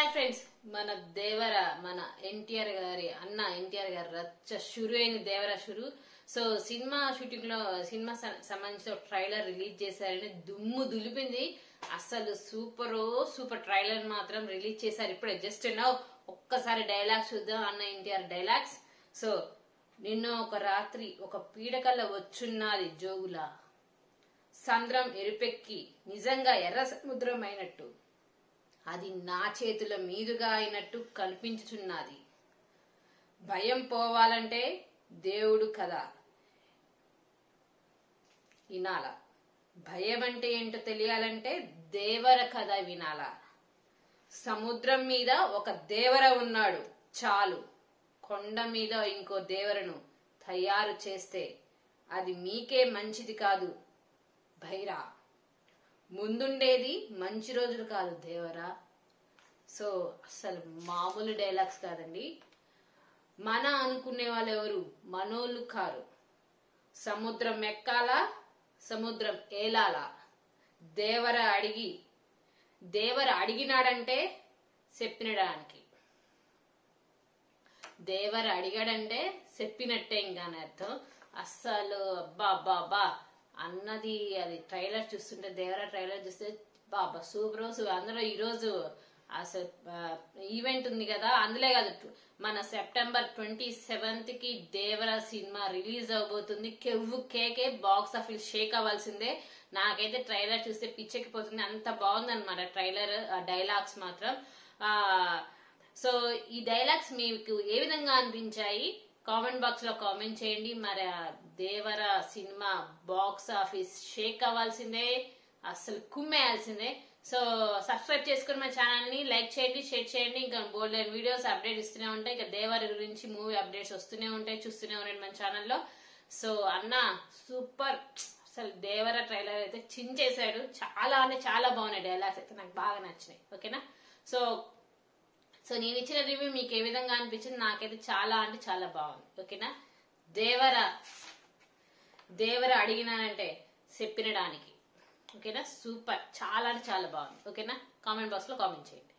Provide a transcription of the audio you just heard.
Hi friends, మన దేవర మన ఎన్టీఆర్ గారి అన్న ఎన్టీఆర్ గారి రచ్చ షురు అయిన దేవర షురు. సో సినిమా షూటింగ్ లో సినిమా సంబంధించిన ట్రైలర్ రిలీజ్ చేశారని దుమ్ము దులిపింది. అసలు సూపర్ ట్రైలర్ మాత్రం రిలీజ్ చేశారు. ఇప్పుడే జస్ట్ నౌ ఒక్కసారి డైలాగ్స్ చూద్దాం. అన్న ఎన్టీఆర్ డైలాగ్స్. సో నిన్న ఒక రాత్రి ఒక పీడకల్ల వచ్చున్నది జోగుల, సంద్రం ఎరుపెక్కి నిజంగా ఎర్ర సముద్రం అయినట్టు, అది నా చేతుల మీదుగా అయినట్టు కల్పించుచున్నది. భయం పోవాలంటే దేవుడు కదా వినాల, భయం అంటే ఏంటో తెలియాలంటే దేవర కథ వినాల. సముద్రం మీద ఒక దేవర ఉన్నాడు చాలు, కొండ మీద ఇంకో దేవరను తయారు చేస్తే అది మీకే మంచిది కాదు భైరా. ముందుండేది మంచి రోజులు కాదు దేవరా. సో అసలు మామూలు డైలాగ్స్ కాదండి. మన అనుకునే వాళ్ళు ఎవరు మనోళ్ళు కారు. సముద్రం ఎక్కాలా, సముద్రం ఏలాలా. దేవర అడిగినాడంటే చెప్పినడానికి, దేవర అడిగాడంటే చెప్పినట్టే ఇంకా అర్థం. అస్సలు అబ్బా అన్నది అది ట్రైలర్ చూస్తుంటే, దేవర ట్రైలర్ చూస్తే బాబా సూపర్. అందులో ఈరోజు అసలు ఈవెంట్ ఉంది కదా, అందులో కాదు మన సెప్టెంబర్ 27th కి దేవర సినిమా రిలీజ్ అవబోతుంది. కెవ్వు కేకే బాక్స్ ఆఫీస్ షేక్ అవ్వాల్సిందే. నాకైతే ట్రైలర్ చూస్తే పిచ్చెక్కిపోతుంది, అంత బాగుంది అనమాట ట్రైలర్. డైలాగ్స్ మాత్రం సో ఈ డైలాగ్స్ మీకు ఏ విధంగా అనిపించాయి కామెంట్ బాక్స్ లో కామెంట్ చేయండి. మరి దేవర సినిమా బాక్స్ ఆఫీస్ షేక్ అవ్వాల్సిందే, అసలు కుమ్మేయాల్సిందే. సో సబ్స్క్రైబ్ చేసుకుని మా ఛానల్ ని లైక్ చేయండి, షేర్ చేయండి. ఇంకా బోల్డెన్ వీడియోస్ అప్డేట్ ఇస్తూనే ఉంటాయి. ఇంకా దేవర గురించి మూవీ అప్డేట్స్ వస్తూనే ఉంటాయి, చూస్తూనే ఉండండి మన ఛానల్లో. సో అన్న సూపర్, అసలు దేవర ట్రైలర్ అయితే చించేశాడు. చాలా అంటే చాలా బాగున్నాయి డైలాగ్స్ అయితే, నాకు బాగా నచ్చినాయి. ఓకేనా. సో నేను ఇచ్చిన రివ్యూ మీకు ఏ విధంగా అనిపించింది? నాకైతే చాలా అంటే చాలా బాగుంది. ఓకేనా. దేవర అడిగినానంటే చెప్పినడానికి. ఓకేనా. సూపర్, చాలా అంటే చాలా బాగుంది. ఓకేనా. కామెంట్ బాక్స్ లో కామెంట్ చేయండి.